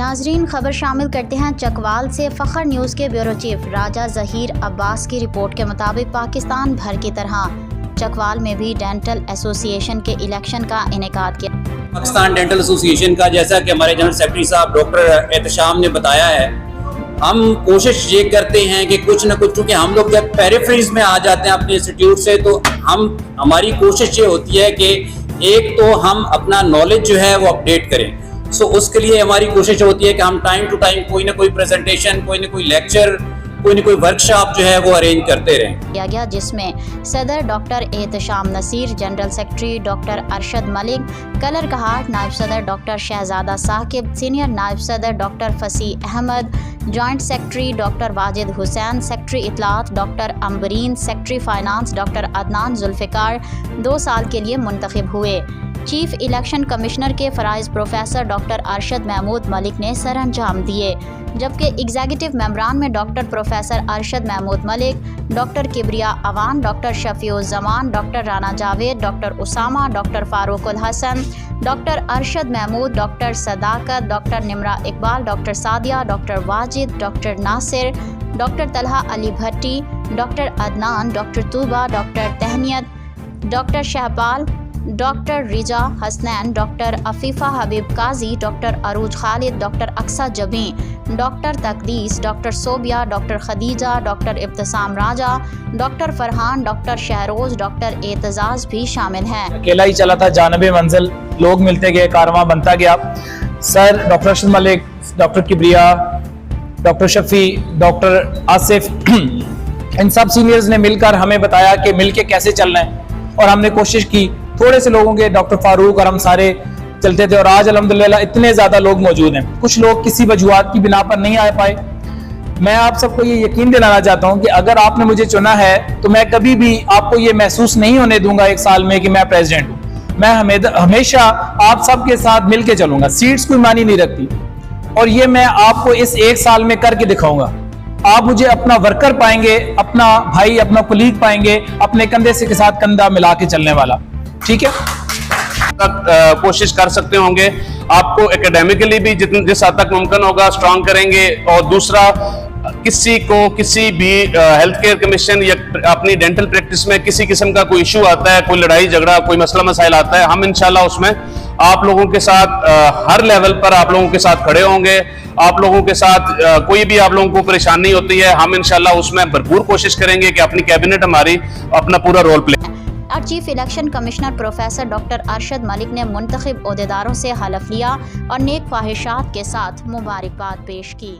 नाजरीन, खबर शामिल करते हैं चकवाल से। फ़ख्र न्यूज़ के ब्यूरो चीफ राजा ज़हीर अब्बास की रिपोर्ट के मुताबिक पाकिस्तान भर की तरह चकवाल में भी डेंटल एसोसिएशन के इलेक्शन का इनेकाद किया। पाकिस्तान डेंटल एसोसिएशन का, जैसा कि हमारे जनरल सेक्रेटरी साहब डॉक्टर एहतशाम ने बताया है, हम कोशिश ये करते हैं कि कुछ न कुछ, चूँकि हम लोग जब पेरिफेरीज में आ जाते हैं अपने इंस्टीट्यूट से, तो हमारी कोशिश ये होती है कि एक तो हम अपना नॉलेज जो है वो अपडेट करें। सो उसके लिए हमारी कोशिश होती है कि हम टाइम टू टाइम कोई ना कोई प्रेजेंटेशन, कोई ना कोई लेक्चर, कोई ना कोई वर्कशॉप जो है वो अरेंज करते रहें। किया गया, जिसमें सदर doctor Ehtesham Naseer, general secretary doctor Arshad Malik, Kallar Kahar नायब सदर डॉक्टर शहजादा साकिब, सीनियर नायब सदर doctor Fasi Ahmad, joint secretary doctor Wajid Hussain, secretary इतलात doctor Ambreen, secretary finance doctor Adnan Zulfiqar 2 साल के लिए मुंतखब हुए। चीफ इलेक्शन कमिश्नर के फ़राइज़ प्रोफेसर डॉक्टर अरशद महमूद मलिक ने सर अंजाम दिए, जबकि एग्जीक्यूटिव मेंबरान में doctor professor Arshad Mehmood Malik, doctor Kibria Awan, doctor Shafiuzzaman, doctor Rana Javed, doctor Usama, doctor Farooqul Hasan, doctor Arshad Mehmood, doctor Sadaqat, doctor Nimra Iqbal, doctor Sadia, doctor Wajid, doctor Nasir, doctor Talha Ali Bhatti, doctor Adnan, doctor Tooba, doctor Tehniyat, doctor Shahpal, doctor Riza Hasnain, doctor Afifa Habib Qazi, doctor अरूज Khalid, doctor Aqsa Jabi, doctor Taqdees, doctor Sobia, doctor Khadija, doctor Ibtisam Raja, doctor Farhan, doctor Shehroz, doctor Aitzaz भी शामिल हैं। अकेला ही चला था जानबे मंजिल, लोग मिलते गए, कारवां बनता गया। Sir doctor Arshad Malik, doctor Kibria, doctor Shafi, doctor Asif, इन सब सीनियर्स ने मिलकर हमें बताया कि मिलके कैसे चलना है, और हमने कोशिश की। थोड़े से लोगों के, डॉक्टर फारूक और हम सारे चलते थे, और आज अल्हम्दुलिल्लाह इतने ज्यादा लोग मौजूद हैं। कुछ लोग किसी वजूहात की बिना पर नहीं आ पाए। मैं आप सबको ये यकीन दिलाना चाहता हूं कि अगर आपने मुझे चुना है तो मैं कभी भी आपको ये महसूस नहीं होने दूंगा 1 साल में कि मैं प्रेसिडेंट हूं। मैं हमेशा आप सबके साथ मिलकर चलूंगा। सीट्स कोई मानी नहीं रखती, और ये मैं आपको इस 1 साल में करके दिखाऊंगा। आप मुझे अपना वर्कर पाएंगे, अपना भाई, अपना कुलीग पाएंगे, अपने कंधे से के साथ कंधा मिला के चलने वाला। ठीक है, कोशिश कर सकते होंगे। आपको एकेडमिकली भी जिस हद तक मुमकिन होगा स्ट्रांग करेंगे। और दूसरा, किसी को किसी भी हेल्थ केयर कमीशन या अपनी डेंटल प्रैक्टिस में किसी किस्म का कोई इशू आता है, कोई लड़ाई झगड़ा, कोई मसला मसाइल आता है, हम इंशाल्लाह उसमें आप लोगों के साथ हर लेवल पर आप लोगों के साथ खड़े होंगे। आप लोगों के साथ कोई भी आप लोगों को परेशानी होती है, हम इंशाल्लाह उसमें भरपूर कोशिश करेंगे कि अपनी कैबिनेट हमारी अपना पूरा रोल प्ले। और chief election commissioner professor doctor Arshad Malik ने मुंतखब ओहदेदारों से हलफ लिया और नेक ख्वाहिशात के साथ मुबारकबाद पेश की।